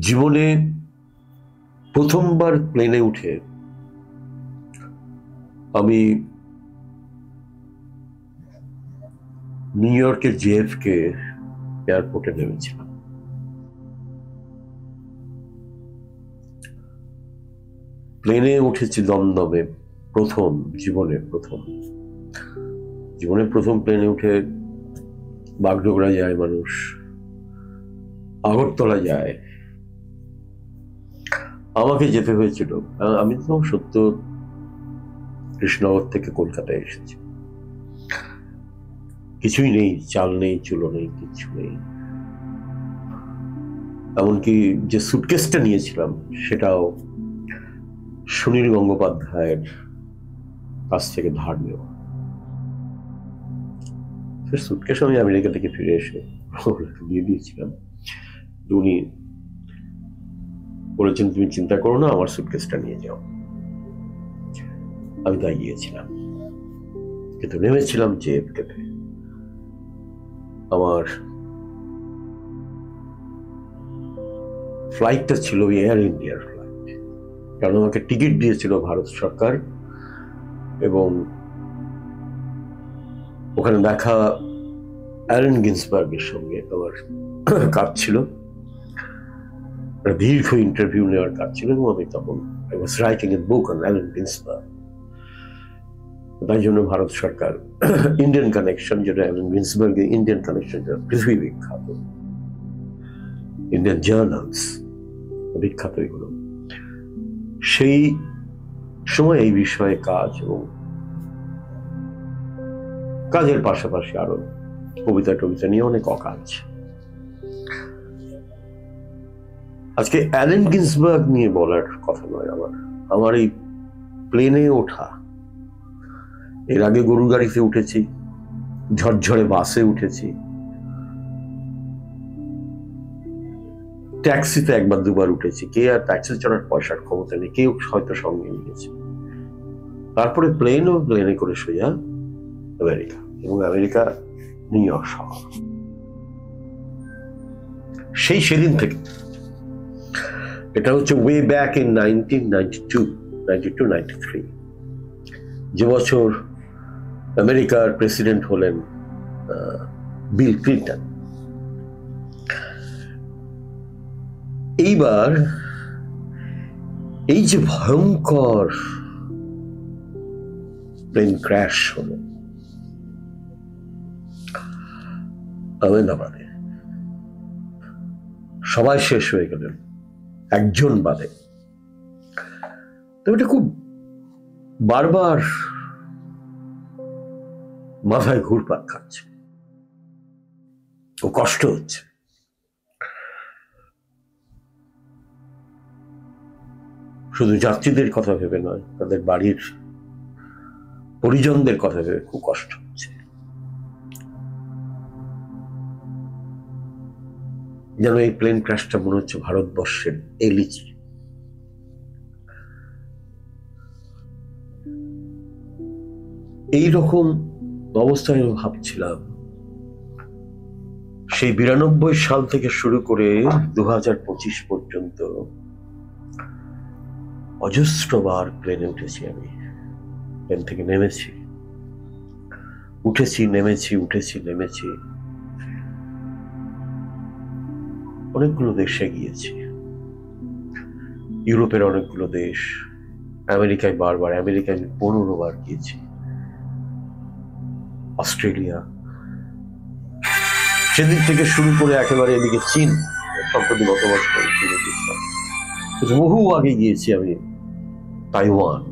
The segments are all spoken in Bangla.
জীবনে প্রথমবার প্লেনে উঠে আমি নিউ ইয়র্কের JFK এয়ারপোর্টে নেমেছিলাম। প্লেনে উঠেছি দমদমে, জীবনে প্রথম প্লেনে উঠে বাগডোগরা যায় মানুষ, আগরতলা যায়। আমাকে যেতে হয়েছিল, আমি তো সত্য কৃষ্ণনগর থেকে কলকাতায় এসেছি। কিছুই নেই, চাল নেই, চুলো নেই, কিছু নেই। এমনকি যে সুটকেসটা নিয়েছিলাম সেটাও সুনীল গঙ্গোপাধ্যায়ের কাছ থেকে ধার নেওয়া। সুটকেস আমি আমেরিকা থেকে ফিরে এসে দিয়ে দিয়েছিলাম। উনি বলেছেন, তুমি চিন্তা করো না, আমার সুটকেসটা নিয়ে যাও। আমি তাই গিয়েছিলাম, কিন্তু নেমেছিলাম JFK তে। আমার ফ্লাইটটা ছিল এয়ার ইন্ডিয়ার ফ্লাইট, কারণ আমাকে টিকিট দিয়েছিল ভারত সরকার, এবং ওখানে দেখা অ্যালেন গিন্সবার্গের সঙ্গে আমার কাজ ছিল, দীর্ঘ ইন্টারভিউ নেওয়ার কাজ ছিল, এবং আমি তখন I was writing a book on Allen Ginsberg। তাই জন্য ভারত সরকার ইন্ডিয়ান কানেকশন, যেটা অ্যালেন গিন্সবার্গের ইন্ডিয়ান কানেকশন, যেটা পৃথিবী বিখ্যাত, ইন্ডিয়ান জার্নালস বিখ্যাত, এগুলো সেই সময় এই বিষয়ে কাজ, এবং কাজের পাশাপাশি আরো কবিতা টবিতা নিয়ে অনেক অকাজ। আজকে অ্যালেন গিন্সবার্গ নিয়ে বলার কথা নয় আমার এই প্লেনে ওঠা। এর আগে গরুর গাড়িতে উঠেছি, ঝরঝরে বাসে উঠেছি, ট্যাক্সিতে একবার দুবার উঠেছি। কে আর ট্যাক্সি চড়ার পয়সার ক্ষমতা নেই, কেউ হয়তো সঙ্গে নিয়েছে। তারপরে প্লেনে করে সোজা আমেরিকা, এবং আমেরিকা নিউ ইয়র্ক শহর। সেদিন থেকে এটা হচ্ছে ওয়ে ব্যাক ইন 1992-93, যে বছর আমেরিকার প্রেসিডেন্ট হলেন বিল ক্লিন্টন। এইবার এই যে ভয়ঙ্কর প্লেন ক্র্যাশ হলো আহমেদাবাদে, সবাই শেষ হয়ে গেলেন একজন বাদে। তো এটা খুব বারবার মাথায় ঘুরপাক খাচ্ছে, ও কষ্ট হচ্ছে। শুধু যাত্রীদের কথা ভেবে নয়, তাদের বাড়ির পরিজনদের কথা ভেবে খুব কষ্ট হচ্ছে। যেন এই প্লেন ক্র্যাশটা মনে হচ্ছে ভারতবর্ষের এলিচি। এইরকম অবস্থায় আমি ভাবছিলাম, সেই 92 সাল থেকে শুরু করে 2025 পর্যন্ত অজস্রবার প্লেনে উঠেছি আমি। প্লেন থেকে নেমেছি, উঠেছি, নেমেছি, উঠেছি, নেমেছি। অনেকগুলো দেশে গিয়েছি, ইউরোপের অনেকগুলো দেশ, আমেরিকায় 15 বার গিয়েছি, অস্ট্রেলিয়া, সেদিক থেকে শুরু করে একেবারে এদিকে চীন, সম্প্রতি গত বছর চীনে গিয়েছিলাম। বহু আগে গিয়েছি আমি তাইওয়ান,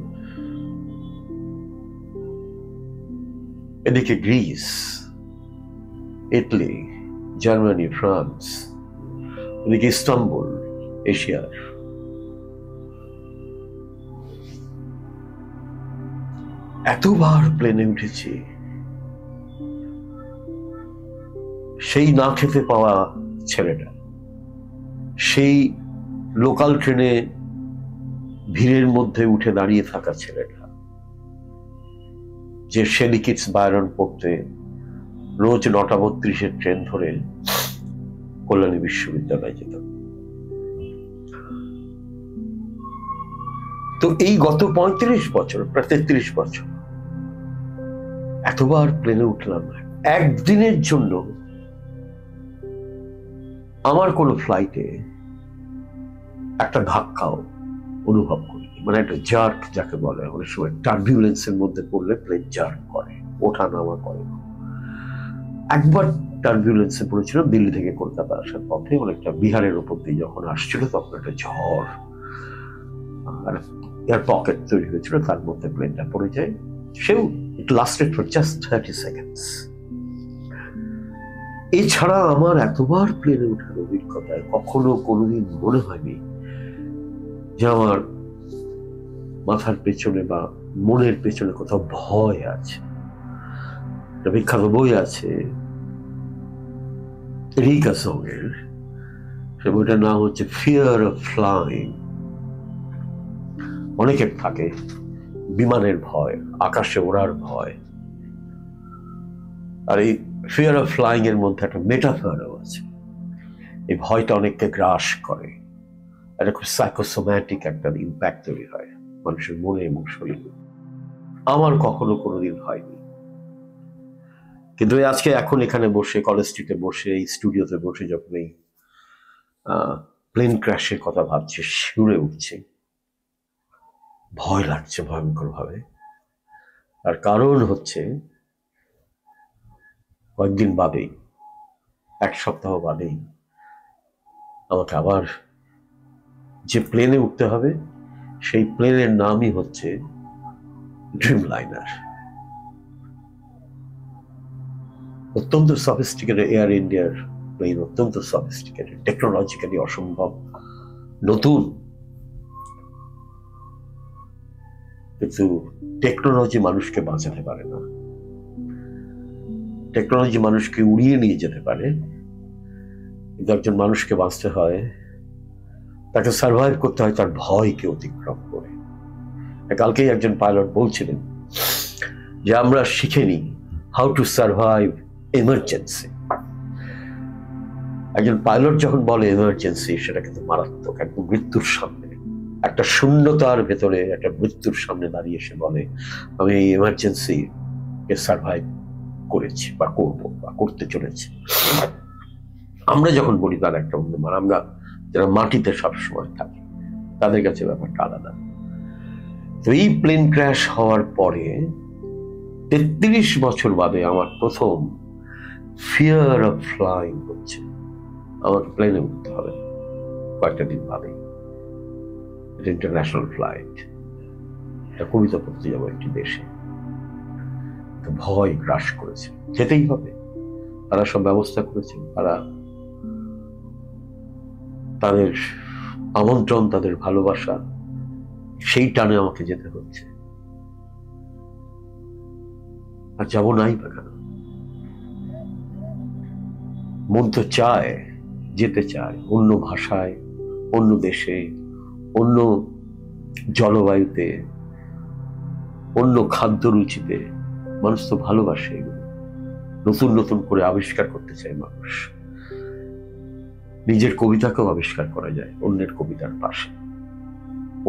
এদিকে গ্রিস, ইটালি, জার্মানি, ফ্রান্স, এদিকে ইস্তাম্বুল, এশিয়ার। এতবার প্লেনে উঠেছি, সেই না খেতে পাওয়া ছেলেটা, সেই লোকাল ট্রেনে ভিড়ের মধ্যে উঠে দাঁড়িয়ে থাকা ছেলেটা, যে শেলি কিডস বায়রন পড়তে রোজ 9:32 ট্রেন ধরে কল্যাণী বিশ্ববিদ্যালয়ে যেত। তো এই গত 35 বছর, প্রায় 33 বছর এতবার প্লেনে উঠলাম, একদিনের জন্য আমার কোন ফ্লাইটে একটা ধাক্কাও অনুভব করি, মানে একটা জার্ক যাকে বলে, অনেক সময় টার্বিউলেন্সের মধ্যে পড়লে প্লেন জার্ক করে, ওঠা নামা করে। একবার টার্বিউলেন্সে পড়েছিল দিল্লি থেকে কলকাতা আসার পথে, অনেকটা বিহারের উপর দিয়ে যখন আসছিল তখন একটা ঝড় আর এয়ার পকেট তৈরি হয়েছিল, তার মধ্যে প্লেনটা পড়ে যায়। সেও ইট লাস্টেড ফর জাস্ট 30 সেকেন্ডস। এছাড়া আমার এতবার প্লেনে ওঠার অভিজ্ঞতায় কখনো কোনোদিন মনে হয়নি যে আমার মাথার পেছনে বা মনের পেছনে কোথাও ভয় আছে। একটা বিখ্যাত বই আছে রিকা সঙ্গের, সে বইটার নাম হচ্ছে ফিয়ার অফ ফ্লাইং। অনেকের থাকে বিমানের ভয়, আকাশে ওড়ার ভয়, আর এই ফিয়ার অফ ফ্লাইং এর মধ্যে একটা মেটাফারও আছে। এই ভয়টা অনেককে গ্রাস করে, একটা খুব সাইকোসোম্যাটিক একটা ইম্প্যাক্ট তৈরি হয় মানুষের মনে এবং শরীরে। আমার কখনো কোনোদিন হয়নি, কিন্তু আজকে এখন এখানে বসে, কলেজ স্ট্রিটে বসে, এই স্টুডিওতে বসে যখন এই প্লেন ক্র্যাশের কথা ভাবছি, শিউরে উঠছে, ভয় লাগছে ভয়ঙ্কর ভাবে। আর কারণ হচ্ছে কয়েকদিন বাদেই, এক সপ্তাহ বাদেই আমাকে আবার যে প্লেনে উঠতে হবে, সেই প্লেনের নামই হচ্ছে ড্রিমলাইনার। অত্যন্ত সফিস্টিকেটেড এয়ার ইন্ডিয়ার প্লেন, অত্যন্ত সফিস্টিকেটেড, টেকনোলজিক্যালি অসম্ভব নতুন। কিন্তু টেকনোলজি মানুষকে বাঁচাতে পারে না। টেকনোলজি মানুষকে উড়িয়ে নিয়ে যেতে পারে, কিন্তু একজন মানুষকে বাঁচতে হয়, তাকে সার্ভাইভ করতে হয় তার ভয়কে অতিক্রম করে। কালকেই একজন পাইলট বলছিলেন যে আমরা শিখে নিই হাউ টু সার্ভাইভ এমার্জেন্সি। একজন পাইলট যখন বলে এমার্জেন্সি, সেটা কিন্তু মারাত্মক, একদম মৃত্যুর সামনে, একটা শূন্যতার ভেতরে একটা মৃত্যুর সামনে দাঁড়িয়ে সে বলে আমি এই এমার্জেন্সি কে সার্ভাইভ করেছি বা করবো বা করতে চলেছি। আমরা যখন বলি তার একটা অন্য মান, আমরা যারা মাটিতে সবসময় থাকি তাদের কাছে ব্যাপারটা আলাদা। তো এই প্লেন ক্র্যাশ হওয়ার পরে 33 বছর বাদে আমার প্রথম ফিয়ার অফ ফ্লাইং হচ্ছে। আমাকে প্লেনে উঠতে হবে কয়েকটা দিন বাদে, ইন্টারন্যাশনাল ফ্লাইট, একটা কবিতা পড়তে যাবো একটি দেশে। ভয় গ্রাস করেছে, যেতেই হবে। তারা সব ব্যবস্থা করেছেন, তারা তাদের আমন্ত্রণ, তাদের ভালোবাসা, সেই টানে আমাকে যেতে হচ্ছে। আর যাবো নাই বা কেন? মন তো চায়, যেতে চায় অন্য ভাষায়, অন্য দেশে, অন্য জলবায়ুতে, অন্য খাদ্য রুচিতে। মানুষ তো ভালোবাসে এগুলো, নতুন নতুন করে আবিষ্কার করতে চায় মানুষ। নিজের কবিতাকেও আবিষ্কার করা যায় অন্যের কবিতার পাশে।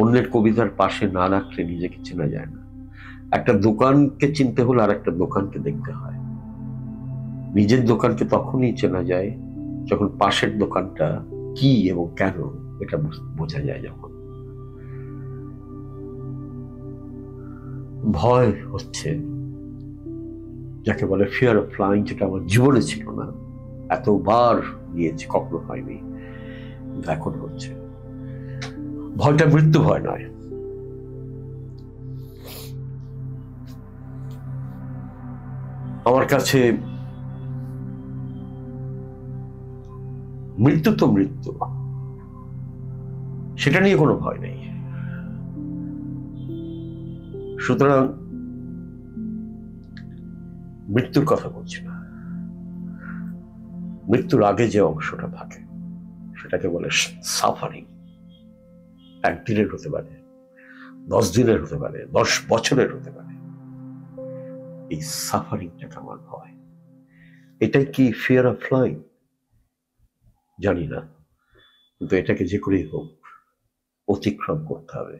অন্যের কবিতার পাশে না রাখলে নিজেকে চেনা যায় না। একটা দোকানকে চিনতে হলে আর একটা দোকানকে দেখতে হয়। নিজের দোকানকে তখনই চেনা যায় যখন পাশের দোকানটা কি এবং কেন এটা বোঝা যায়। যখন ভয় হচ্ছে, যাকে বলে ফিয়ার অফ ফ্লাইং, যেটা আমার জীবনে ছিল না, এতবার গিয়েছি, কখনো হয়নি, কিন্তু এখন হচ্ছে। ভয়টা মৃত্যু ভয় নয়, আমার কাছে মৃত্যু তো মৃত্যু, সেটা নিয়ে কোনো ভয় নেই। সুতরাং মৃত্যুর কথা বলছি না, মৃত্যুর আগে যে অংশটা থাকে সেটাকে বলে সাফারিং। 1 দিনের হতে পারে, 10 দিনের হতে পারে, 10 বছরের হতে পারে। এই সাফারিংটাকে আমার ভয়। এটাই কি ফিয়ার অফ ফ্লাইং? জানি না, কিন্তু এটাকে যে করেই হোক অতিক্রম করতে হবে।